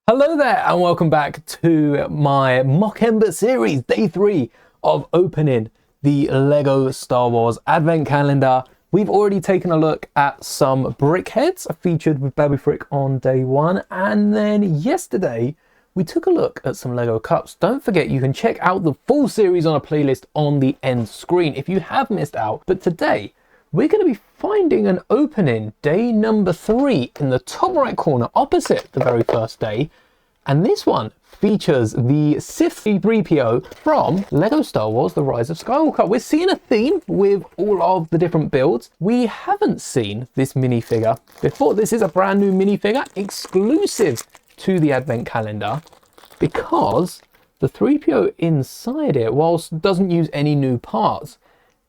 Hello there and welcome back to my Mockember series, day 3 of opening the LEGO Star Wars Advent Calendar. We've already taken a look at some brickheads featured with Baby Frick on day 1, and then yesterday we took a look at some LEGO cups. Don't forget you can check out the full series on a playlist on the end screen if you have missed out, but today we're going to be finding an opening, day number 3, in the top right corner opposite the very first day. And this one features the Sith Threepio from LEGO Star Wars The Rise of Skywalker. We're seeing a theme with all of the different builds. We haven't seen this minifigure before. This is a brand new minifigure exclusive to the Advent Calendar because the Threepio inside it, whilst doesn't use any new parts,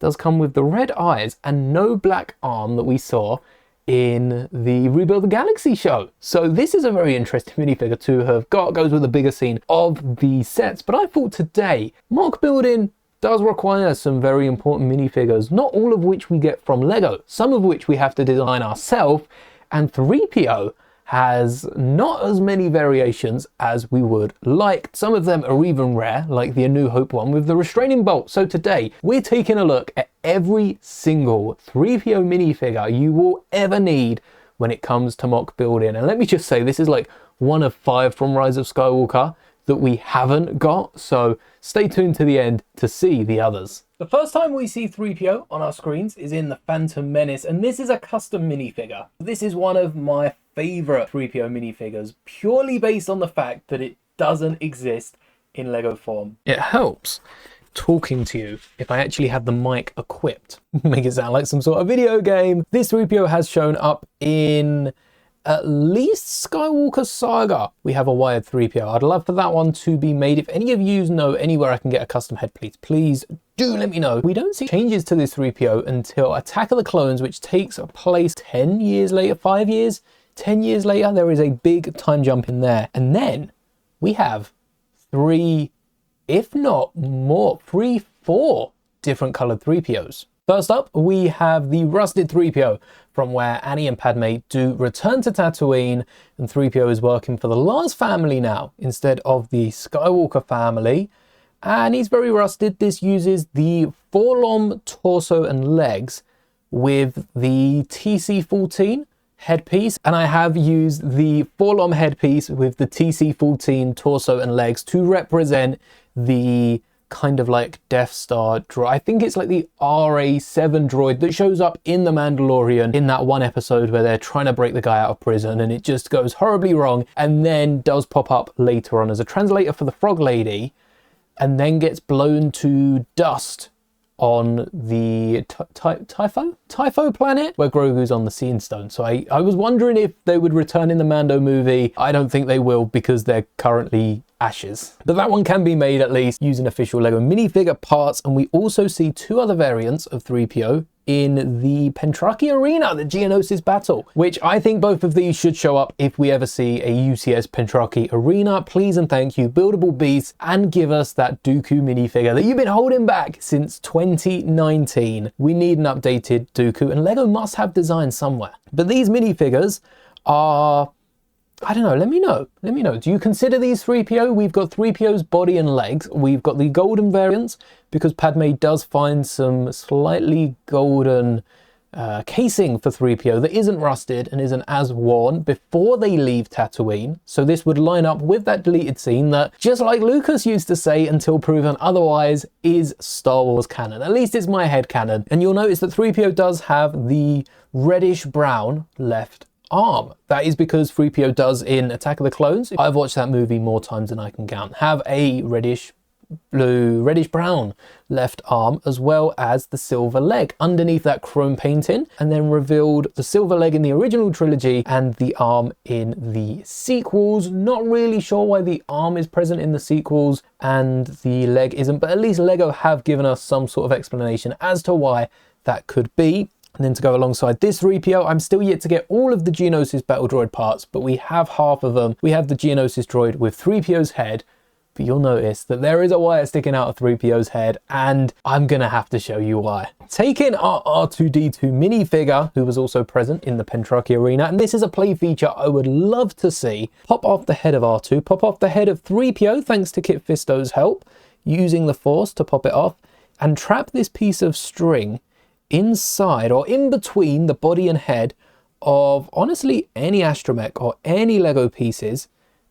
does come with the red eyes and no black arm that we saw in the Rebuild the Galaxy show. So this is a very interesting minifigure to have got. Goes with the bigger scene of the sets. But I thought today, mock building does require some very important minifigures, not all of which we get from LEGO, some of which we have to design ourselves, and Threepio has not as many variations as we would like. Some of them are even rare, like the A New Hope one with the restraining bolt. So today we're taking a look at every single Threepio minifigure you will ever need when it comes to mock building. And let me just say, this is like one of 5 from Rise of Skywalker that we haven't got, so stay tuned to the end to see the others. The first time we see Threepio on our screens is in The Phantom Menace, and this is a custom minifigure. This is one of my favourite Threepio minifigures, purely based on the fact that it doesn't exist in LEGO form. It helps talking to you if I actually have the mic equipped. Make it sound like some sort of video game. This Threepio has shown up in at least Skywalker Saga. We have a wired Threepio. I'd love for that one to be made. If any of you know anywhere I can get a custom head, please do let me know. We don't see changes to this Threepio until Attack of the Clones, which takes place 10 years later, 5 years, 10 years later. There is a big time jump in there. And then we have 3, if not more, 4 different colored Threepios. First up, we have the rusted Threepio, from where Annie and Padme do return to Tatooine, and Threepio is working for the Lars family now instead of the Skywalker family, and he's very rusted. This uses the forlorn torso and legs with the TC-14 headpiece, and I have used the forlorn headpiece with the TC-14 torso and legs to represent the kind of like Death Star droid. I think it's like the RA-7 droid that shows up in The Mandalorian in that one episode where they're trying to break the guy out of prison and it just goes horribly wrong, and then does pop up later on as a translator for the Frog Lady, and then gets blown to dust on the Typho planet where Grogu's on the Seeing Stone. So I was wondering if they would return in the Mando movie. I don't think they will because they're currently ashes. But that one can be made at least using official LEGO minifigure parts, and we also see 2 other variants of Threepio in the Pentraki Arena, the Geonosis battle, which I think both of these should show up if we ever see a UCS Pentraki Arena. Please and thank you, Buildable Beasts, and give us that Dooku minifigure that you've been holding back since 2019. We need an updated Dooku, and LEGO must have designs somewhere. But these minifigures are, I don't know, let me know. Do you consider these Threepio? We've got Threepio's body and legs. We've got the golden variants because Padme does find some slightly golden casing for Threepio that isn't rusted and isn't as worn before they leave Tatooine. So this would line up with that deleted scene that, just like Lucas used to say until proven otherwise, is Star Wars canon. At least it's my head canon. And you'll notice that Threepio does have the reddish brown left arm. That is because Threepio does in Attack of the Clones, I've watched that movie more times than I can count, have a reddish brown left arm, as well as the silver leg underneath that chrome painting, and then revealed the silver leg in the original trilogy and the arm in the sequels. Not really sure why the arm is present in the sequels and the leg isn't, but at least LEGO have given us some sort of explanation as to why that could be. And then to go alongside this Threepio, I'm still yet to get all of the Geonosis battle droid parts, but we have half of them. We have the Geonosis droid with Threepio's head, but you'll notice that there is a wire sticking out of 3PO's head, and I'm gonna have to show you why. Taking our R2-D2 minifigure, who was also present in the Pentarchy arena, and this is a play feature I would love to see. Pop off the head of R2, pop off the head of 3PO, thanks to Kit Fisto's help, using the Force to pop it off, and trap this piece of string inside or in between the body and head of honestly any astromech or any Lego pieces.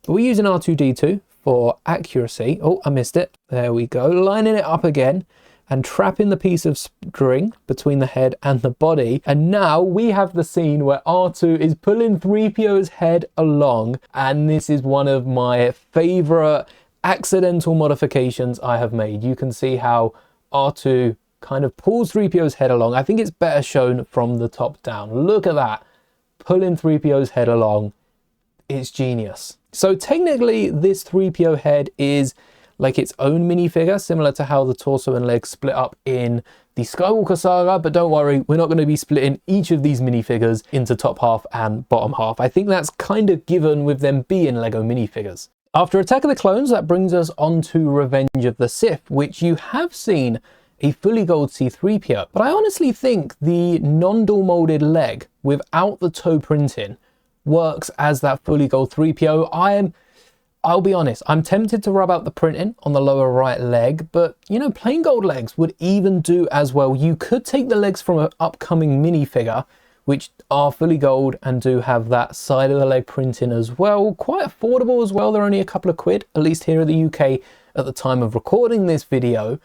We're using R2-D2 for accuracy. Oh, I missed it. There we go. Lining it up again and trapping the piece of string between the head and the body. And now we have the scene where R2 is pulling 3PO's head along. And this is one of my favorite accidental modifications I have made. You can see how R2 kind of pulls 3PO's head along. I think it's better shown from the top down. Look at that. Pulling 3PO's head along. It's genius. So technically this 3PO head is like its own minifigure, similar to how the torso and legs split up in the Skywalker saga, but don't worry, we're not going to be splitting each of these minifigures into top half and bottom half. I think that's kind of given with them being Lego minifigures. After Attack of the Clones, that brings us on to Revenge of the Sith, which you have seen a fully gold C-3PO. But I honestly think the non-dual molded leg without the toe printing works as that fully gold 3PO. I'll be honest, I'm tempted to rub out the printing on the lower right leg, but you know, plain gold legs would even do as well. You could take the legs from an upcoming minifigure, which are fully gold and do have that side of the leg printing as well. Quite affordable as well. They're only a couple of quid, at least here in the UK at the time of recording this video.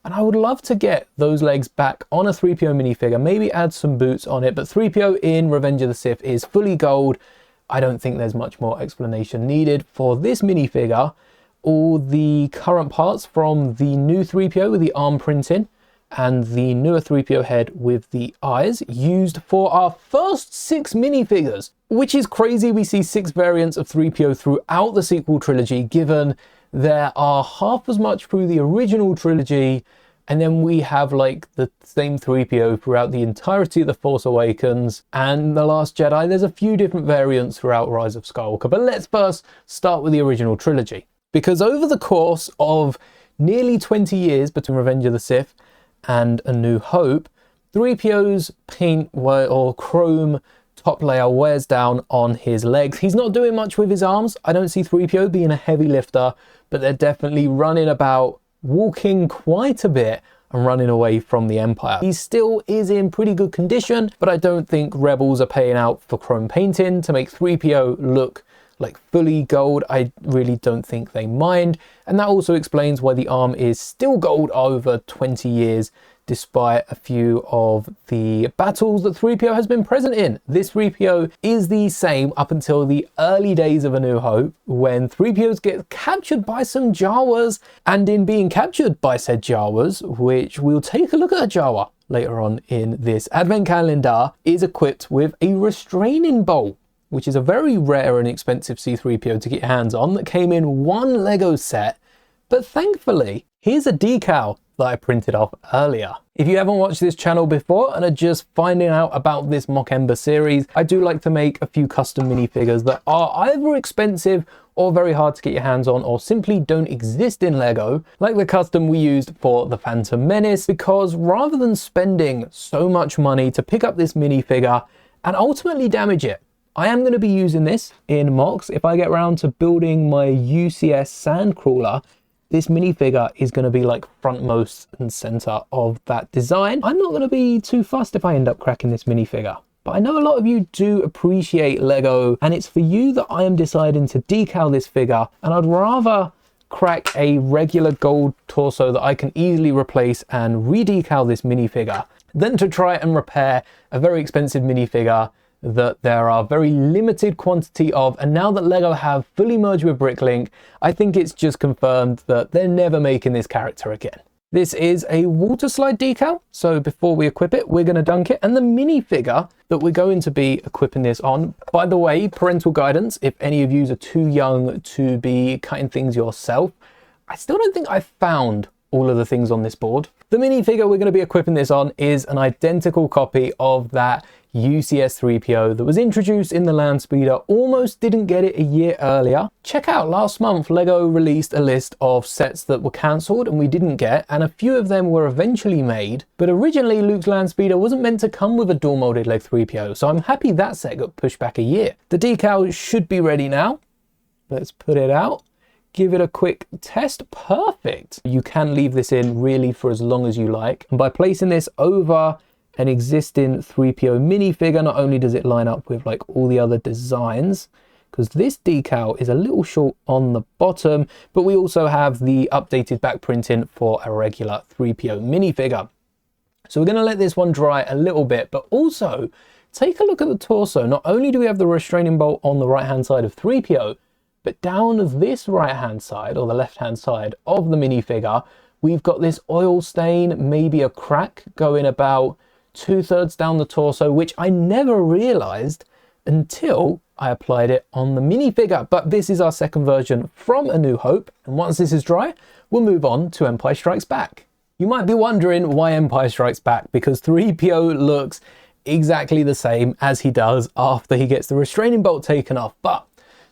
And I would love to get those legs back on a 3PO minifigure, maybe add some boots on it, but 3PO in Revenge of the Sith is fully gold. I don't think there's much more explanation needed for this minifigure. All the current parts from the new 3PO with the arm printing and the newer 3PO head with the eyes used for our first 6 minifigures, which is crazy. We see 6 variants of 3PO throughout the sequel trilogy, given there are half as much through the original trilogy, and then we have like the same 3PO throughout the entirety of The Force Awakens and The Last Jedi. There's a few different variants throughout Rise of Skywalker, but let's first start with the original trilogy. Because over the course of nearly 20 years between Revenge of the Sith and A New Hope, 3PO's paint or chrome top layer wears down on his legs. He's not doing much with his arms. I don't see 3PO being a heavy lifter, but they're definitely running about, walking quite a bit and running away from the Empire. He still is in pretty good condition, but I don't think Rebels are paying out for chrome painting to make 3PO look like fully gold. I really don't think they mind. And that also explains why the arm is still gold over 20 years, despite a few of the battles that 3PO has been present in. This 3PO is the same up until the early days of A New Hope, when 3POs get captured by some Jawas, and in being captured by said Jawas, which we'll take a look at a Jawa later on in this advent calendar, is equipped with a restraining bolt, which is a very rare and expensive C-3PO to get your hands on, that came in one Lego set. But thankfully, here's a decal that I printed off earlier. If you haven't watched this channel before and are just finding out about this Mock Ember series, I do like to make a few custom minifigures that are either expensive or very hard to get your hands on, or simply don't exist in Lego, like the custom we used for the Phantom Menace, because rather than spending so much money to pick up this minifigure and ultimately damage it, I am going to be using this in mocks. If I get around to building my UCS Sandcrawler, this minifigure is going to be like frontmost and center of that design. I'm not going to be too fussed if I end up cracking this minifigure, but I know a lot of you do appreciate Lego, and it's for you that I am deciding to decal this figure, and I'd rather crack a regular gold torso that I can easily replace and redecal this minifigure than to try and repair a very expensive minifigure that there are very limited quantity of. And now that Lego have fully merged with Bricklink, I think it's just confirmed that they're never making this character again. This is a water slide decal, so before we equip it, we're going to dunk it. And the minifigure that we're going to be equipping this on, by the way, parental guidance, if any of you are too young to be cutting things yourself, I still don't think I've found all of the things on this board. The minifigure we're going to be equipping this on is an identical copy of that UCS Threepio that was introduced in the land speeder almost didn't get it a year earlier. Check out last month, Lego released a list of sets that were cancelled and we didn't get, and a few of them were eventually made, but originally Luke's land speeder wasn't meant to come with a dual molded leg Threepio, so I'm happy that set got pushed back a year. The decal should be ready now. Let's put it out. Give it a quick test. Perfect. You can leave this in really for as long as you like. And by placing this over an existing Threepio minifigure, not only does it line up with like all the other designs, because this decal is a little short on the bottom, but we also have the updated back printing for a regular Threepio minifigure. So we're going to let this one dry a little bit, but also take a look at the torso. Not only do we have the restraining bolt on the right hand side of Threepio, but down this right hand side, or the left hand side of the minifigure, we've got this oil stain, maybe a crack going about 2/3 down the torso, which I never realized until I applied it on the minifigure. But this is our second version from A New Hope, and once this is dry, we'll move on to Empire Strikes Back. You might be wondering why Empire Strikes Back, because Threepio looks exactly the same as he does after he gets the restraining bolt taken off, but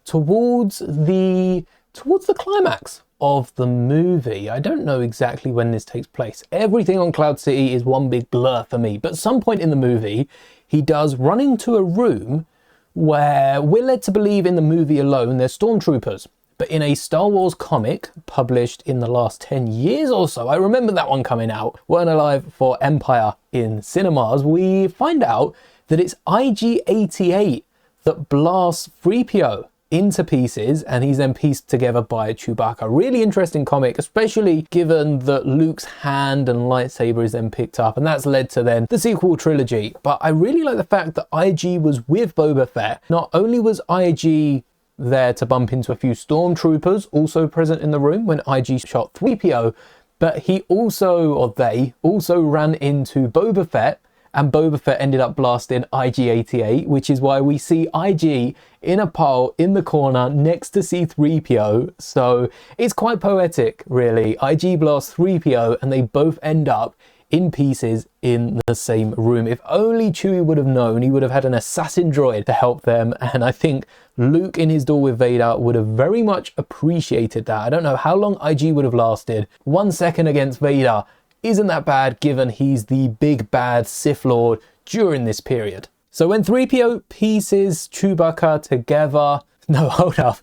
towards the climax of the movie. I don't know exactly when this takes place. Everything on Cloud City is one big blur for me, but at some point in the movie, he does run into a room where we're led to believe in the movie alone there's stormtroopers. But in a Star Wars comic published in the last 10 years or so, I remember that one coming out, weren't alive for Empire in cinemas, we find out that it's IG-88 that blasts Threepio into pieces, and he's then pieced together by Chewbacca. Really interesting comic, especially given that Luke's hand and lightsaber is then picked up, and that's led to then the sequel trilogy. But I really like the fact that IG was with Boba Fett. Not only was IG there to bump into a few stormtroopers also present in the room when IG shot Threepio, but he also, or they also ran into Boba Fett, and Boba Fett ended up blasting IG-88, which is why we see IG in a pile in the corner next to C-3PO. So it's quite poetic, really. IG blasts 3PO and they both end up in pieces in the same room. If only Chewie would have known, he would have had an assassin droid to help them, and I think Luke in his duel with Vader would have very much appreciated that. I don't know how long IG would have lasted. 1 second against Vader isn't that bad, given he's the big bad Sith Lord during this period. So when 3PO pieces Chewbacca together... No, hold up,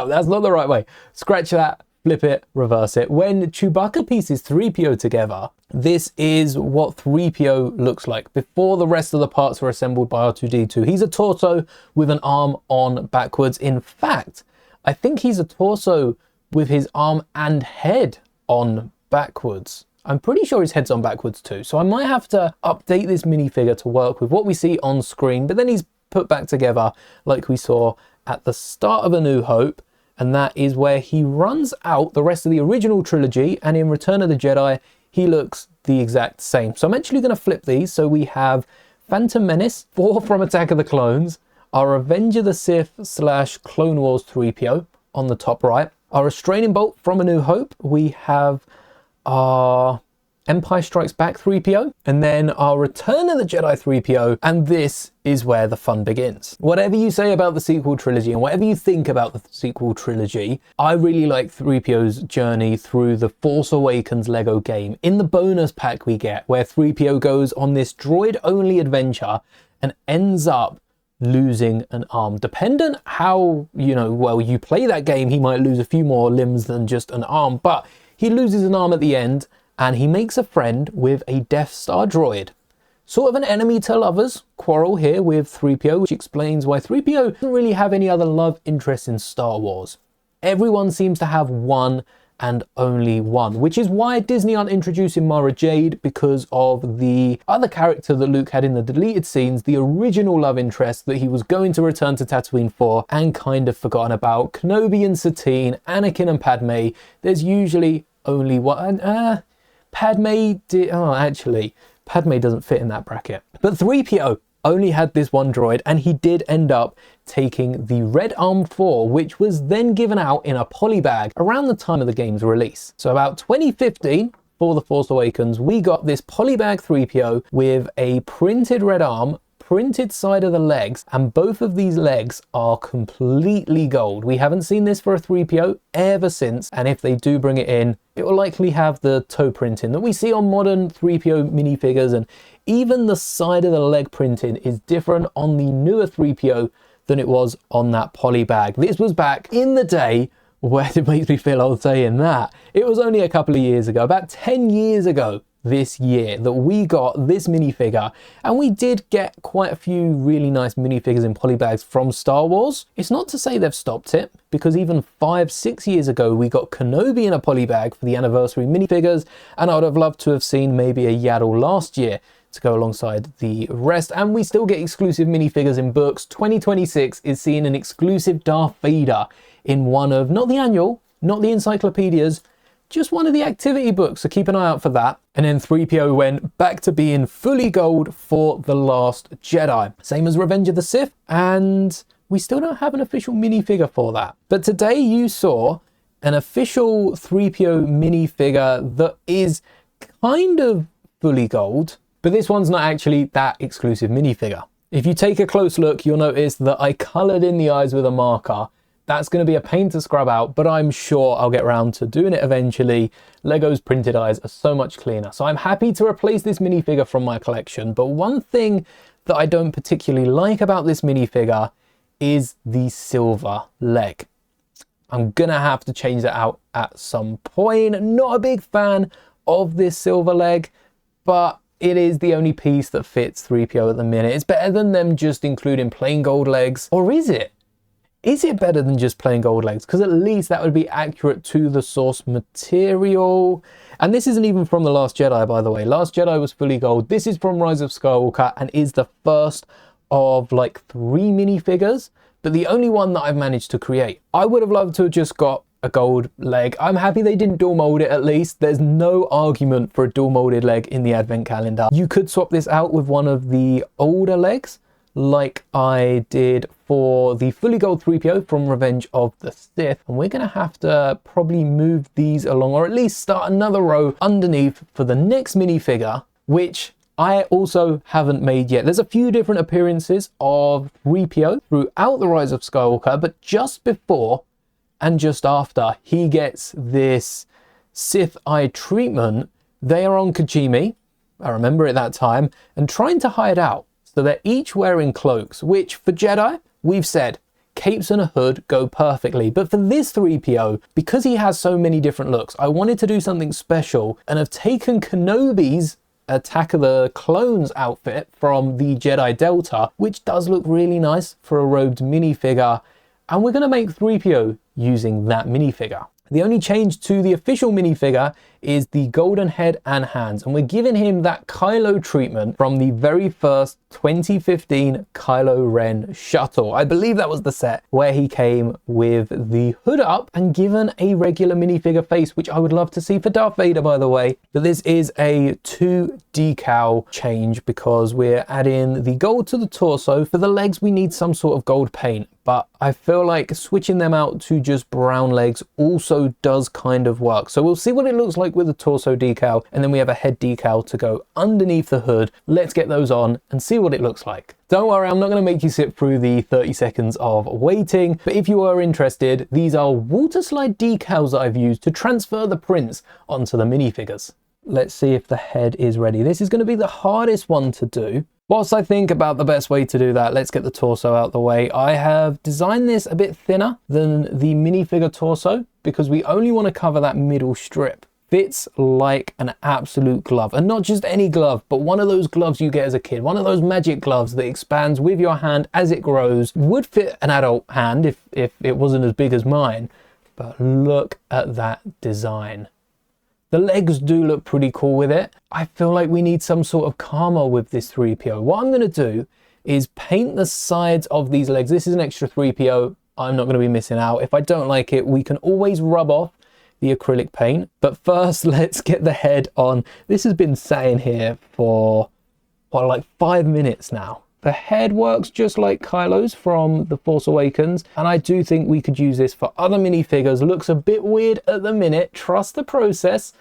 that's not the right way. Scratch that, flip it, reverse it. When Chewbacca pieces 3PO together, this is what 3PO looks like before the rest of the parts were assembled by R2-D2. He's a torso with an arm on backwards. In fact, I think he's a torso with his arm and head on backwards. I'm pretty sure his head's on backwards too, so I might have to update this minifigure to work with what we see on screen, but then he's put back together like we saw at the start of A New Hope, and that is where he runs out the rest of the original trilogy, and in Return of the Jedi, he looks the exact same. So I'm actually going to flip these, so we have Phantom Menace, 4 from Attack of the Clones, our Revenge of the Sith / Clone Wars 3PO on the top right, our Restraining Bolt from A New Hope, we have our Empire Strikes Back 3PO, and then our Return of the Jedi 3PO, and this is where the fun begins. Whatever you say about the sequel trilogy, and whatever you think about the sequel trilogy, I really like 3PO's journey through the Force Awakens Lego game. In the bonus pack we get, where 3PO goes on this droid-only adventure and ends up losing an arm. Dependent how, well you play that game, he might lose a few more limbs than just an arm, but he loses an arm at the end, and he makes a friend with a Death Star droid. Sort of an enemy to lovers quarrel here with 3PO, which explains why 3PO doesn't really have any other love interest in Star Wars. Everyone seems to have one and only one, which is why Disney aren't introducing Mara Jade, because of the other character that Luke had in the deleted scenes, the original love interest that he was going to return to Tatooine for and kind of forgotten about. Kenobi and Satine, Anakin and Padme, there's usually only one. Padme doesn't fit in that bracket. But 3PO only had this one droid, and he did end up taking the Red Arm 4, which was then given out in a polybag around the time of the game's release. So about 2015, for The Force Awakens, we got this polybag 3PO with a printed red arm, printed side of the legs, and both of these legs are completely gold. We haven't seen this for a Threepio ever since, and if they do bring it in, it will likely have the toe printing that we see on modern Threepio minifigures, and even the side of the leg printing is different on the newer Threepio than it was on that poly bag. This was back in the day, where it makes me feel old saying that. It was only a couple of years ago, about 10 years ago this year, that we got this minifigure, and we did get quite a few really nice minifigures in poly bags from Star Wars. It's not to say they've stopped it, because even 5-6 years ago we got Kenobi in a poly bag for the anniversary minifigures, and I would have loved to have seen maybe a Yaddle last year to go alongside the rest, and we still get exclusive minifigures in books. 2026 is seeing an exclusive Darth Vader in one of, not the annual, not the encyclopedias, just one of the activity books, so keep an eye out for that. And then Threepio went back to being fully gold for The Last Jedi. Same as Revenge of the Sith, and we still don't have an official minifigure for that. But today you saw an official Threepio minifigure that is kind of fully gold, but this one's not actually that exclusive minifigure. If you take a close look, you'll notice that I coloured in the eyes with a marker. That's going to be a pain to scrub out, but I'm sure I'll get around to doing it eventually. Lego's printed eyes are so much cleaner. So I'm happy to replace this minifigure from my collection. But one thing that I don't particularly like about this minifigure is the silver leg. I'm going to have to change that out at some point. Not a big fan of this silver leg, but it is the only piece that fits Threepio at the minute. It's better than them just including plain gold legs. Or is it? Is it better than just plain gold legs? Because at least that would be accurate to the source material. And this isn't even from The Last Jedi, by the way. Last Jedi was fully gold. This is from Rise of Skywalker and is the first of like 3 minifigures, but the only one that I've managed to create. I would have loved to have just got a gold leg. I'm happy they didn't dual mold it at least. There's no argument for a dual molded leg in the advent calendar. You could swap this out with one of the older legs, like I did for the fully gold Threepio from Revenge of the Sith. And we're going to have to probably move these along, or at least start another row underneath for the next minifigure, which I also haven't made yet. There's a few different appearances of Threepio throughout the Rise of Skywalker, but just before and just after he gets this Sith eye treatment, they are on Kijimi, I remember at that time, and trying to hide out. So they're each wearing cloaks, which for Jedi, we've said, capes and a hood go perfectly. But for this Threepio, because he has so many different looks, I wanted to do something special and have taken Kenobi's Attack of the Clones outfit from the Jedi Delta, which does look really nice for a robed minifigure. And we're going to make Threepio using that minifigure. The only change to the official minifigure is the golden head and hands, and we're giving him that Kylo treatment from the very first 2015 Kylo Ren shuttle. I believe that was the set where he came with the hood up and given a regular minifigure face, which I would love to see for Darth Vader, by the way. But this is a 2 decal change because we're adding the gold to the torso. For the legs, we need some sort of gold paint, but I feel like switching them out to just brown legs also does kind of work. So we'll see what it looks like with the torso decal, and then we have a head decal to go underneath the hood. Let's get those on and see what it looks like. Don't worry, I'm not going to make you sit through the 30 seconds of waiting, but if you are interested, these are water slide decals that I've used to transfer the prints onto the minifigures. Let's see if the head is ready. This is going to be the hardest one to do. Whilst I think about the best way to do that, let's get the torso out the way. I have designed this a bit thinner than the minifigure torso because we only want to cover that middle strip. Fits like an absolute glove, and not just any glove, but one of those gloves you get as a kid, one of those magic gloves that expands with your hand as it grows. Would fit an adult hand if it wasn't as big as mine, but look at that design. The legs do look pretty cool with it. I feel like we need some sort of camo with this Threepio. What I'm going to do is paint the sides of these legs. This is an extra Threepio. I'm not going to be missing out. If I don't like it, we can always rub off the acrylic paint. But first, let's get the head on. This has been sat in here for, what, like 5 minutes now. The head works just like Kylo's from The Force Awakens, and I do think we could use this for other minifigures. Looks a bit weird at the minute. Trust the process.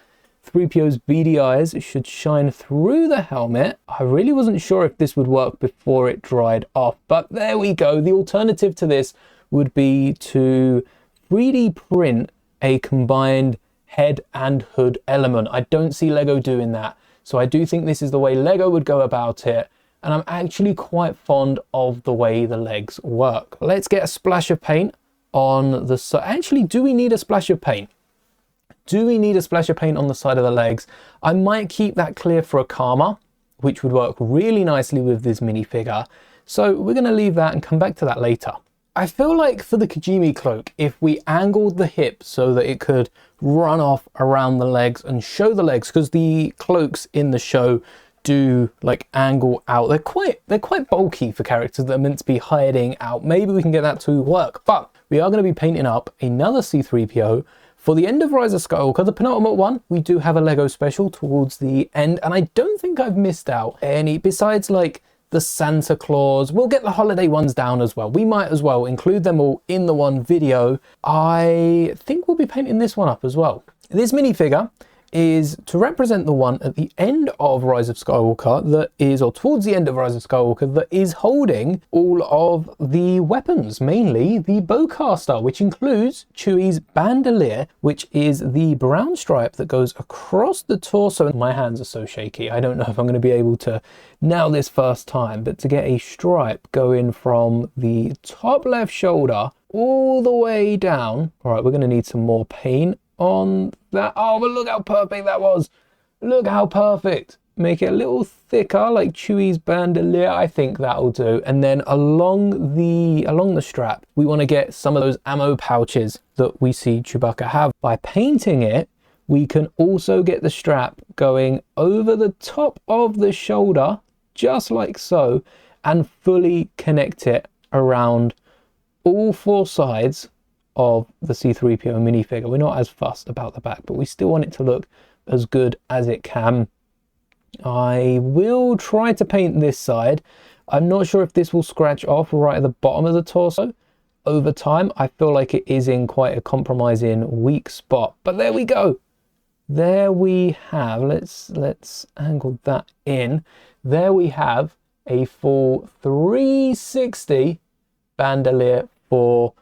3PO's beady eyes should shine through the helmet. I really wasn't sure if this would work before it dried off, but there we go. The alternative to this would be to 3D print a combined head and hood element. I don't see Lego doing that, so I do think this is the way Lego would go about it, and I'm actually quite fond of the way the legs work. Let's get a splash of paint on the side. Actually, do we need a splash of paint? Do we need a splash of paint on the side of the legs? I might keep that clear for a Karma, which would work really nicely with this minifigure. So we're going to leave that and come back to that later. I feel like for the Kijimi cloak, if we angled the hip so that it could run off around the legs and show the legs, because the cloaks in the show do like angle out. They're quite bulky for characters that are meant to be hiding out. Maybe we can get that to work, but we are going to be painting up another C-3PO for the end of Rise of Skywalker, the penultimate one. We do have a Lego special towards the end, and I don't think I've missed out any besides like the Santa Claus. We'll get the holiday ones down as well. We might as well include them all in the one video. I think we'll be painting this one up as well. This minifigure is to represent the one at the end of Rise of Skywalker that is, or towards the end of Rise of Skywalker, that is holding all of the weapons, mainly the bowcaster, which includes Chewie's bandolier, which is the brown stripe that goes across the torso. My hands are so shaky, I don't know if I'm going to be able to nail this first time, but to get a stripe going from the top left shoulder all the way down. All right, we're going to need some more paint on that. Oh, but look how perfect that was. Look how perfect. Make it a little thicker like Chewie's bandolier. I think that'll do. And then along the strap, we want to get some of those ammo pouches that we see Chewbacca have. By painting it, we can also get the strap going over the top of the shoulder, just like so, and fully connect it around all four sides of the C-3PO minifigure. We're not as fussed about the back, but we still want it to look as good as it can. I will try to paint this side. I'm not sure if this will scratch off right at the bottom of the torso over time. I feel like it is in quite a compromising weak spot, but there we go. There we have, let's angle that in. There we have a full 360 bandolier for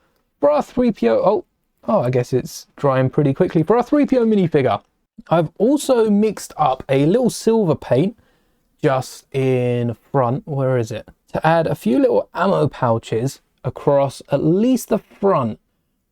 our 3PO. Oh, I guess it's drying pretty quickly. For our 3PO minifigure, I've also mixed up a little silver paint just in front. Where is it? To add a few little ammo pouches across at least the front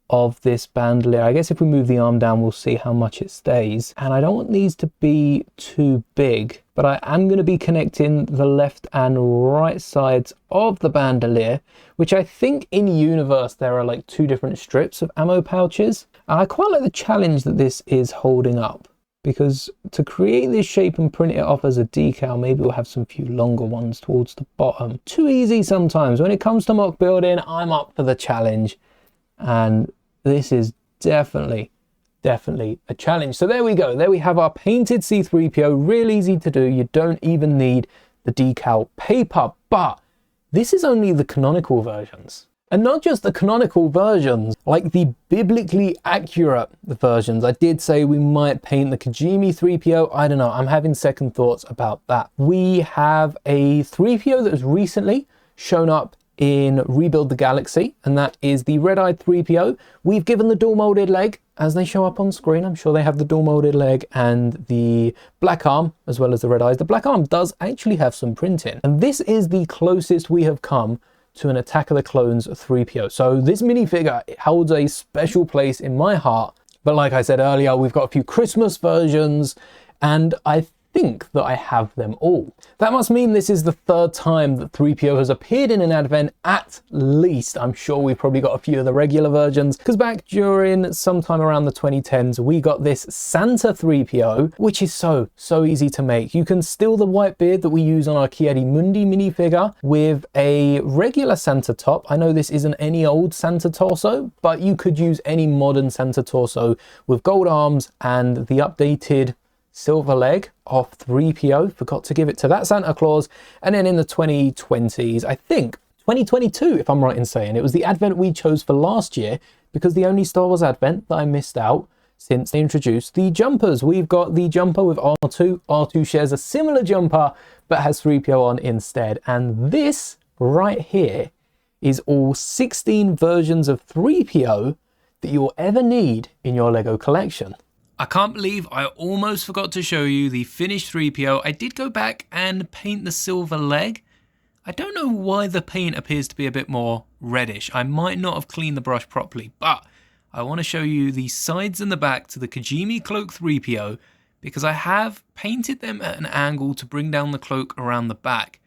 of this bandolier. I guess if we move the arm down, we'll see how much it stays. And I don't want these to be too big, but I am going to be connecting the left and right sides of the bandolier, which I think in universe there are like two different strips of ammo pouches. And I quite like the challenge that this is holding up, because to create this shape and print it off as a decal, maybe we'll have some few longer ones towards the bottom. Too easy sometimes. When it comes to mock building, I'm up for the challenge. And this is definitely a challenge. So there we go. There we have our painted C-3PO. Real easy to do. You don't even need the decal paper. But this is only the canonical versions. And not just the canonical versions, like the biblically accurate versions. I did say we might paint the Kijimi 3PO. I don't know. I'm having second thoughts about that. We have a 3PO that has recently shown up in Rebuild the Galaxy, and that is the red-eyed 3PO. We've given the dual molded leg as they show up on screen. I'm sure they have the dual molded leg and the black arm as well as the red eyes. The black arm does actually have some printing, and this is the closest we have come to an Attack of the Clones 3PO. So this minifigure holds a special place in my heart. But like I said earlier, we've got a few Christmas versions, and I think that I have them all. That must mean this is the third time that 3PO has appeared in an advent, at least. I'm sure we've probably got a few of the regular versions, because back during sometime around the 2010s, we got this Santa 3PO, which is so easy to make. You can steal the white beard that we use on our Kijimi minifigure with a regular Santa top. I know this isn't any old Santa torso, but you could use any modern Santa torso with gold arms and the updated silver leg of 3PO. Forgot to give it to that Santa Claus. And then in the 2020s, I think 2022, if I'm right in saying, it was the advent we chose for last year, because the only Star Wars advent that I missed out since they introduced the jumpers. We've got the jumper with R2. R2 shares a similar jumper, but has Threepio on instead. And this right here is all 16 versions of Threepio that you'll ever need in your Lego collection. I can't believe I almost forgot to show you the finished Threepio. I did go back and paint the silver leg. I don't know why the paint appears to be a bit more reddish. I might not have cleaned the brush properly, but I want to show you the sides and the back to the Kijimi cloak Threepio because I have painted them at an angle to bring down the cloak around the back.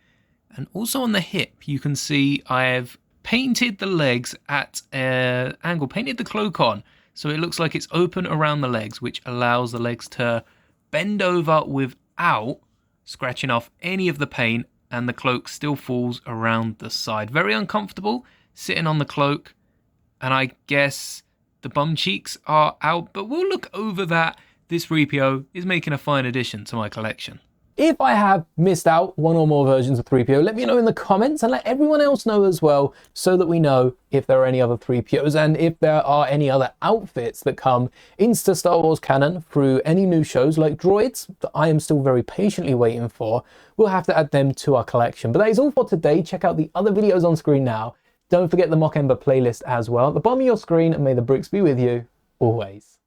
And also on the hip, you can see I have painted the legs at an angle, painted the cloak on, so it looks like it's open around the legs, which allows the legs to bend over without scratching off any of the paint, and the cloak still falls around the side. Very uncomfortable sitting on the cloak, and I guess the bum cheeks are out, but we'll look over that. This Threepio is making a fine addition to my collection. If I have missed out one or more versions of Threepio, let me know in the comments and let everyone else know as well, so that we know if there are any other Threepios and if there are any other outfits that come into Star Wars canon through any new shows like droids that I am still very patiently waiting for. We'll have to add them to our collection. But that is all for today. Check out the other videos on screen now. Don't forget the Mock Ember playlist as well at the bottom of your screen, and may the bricks be with you always.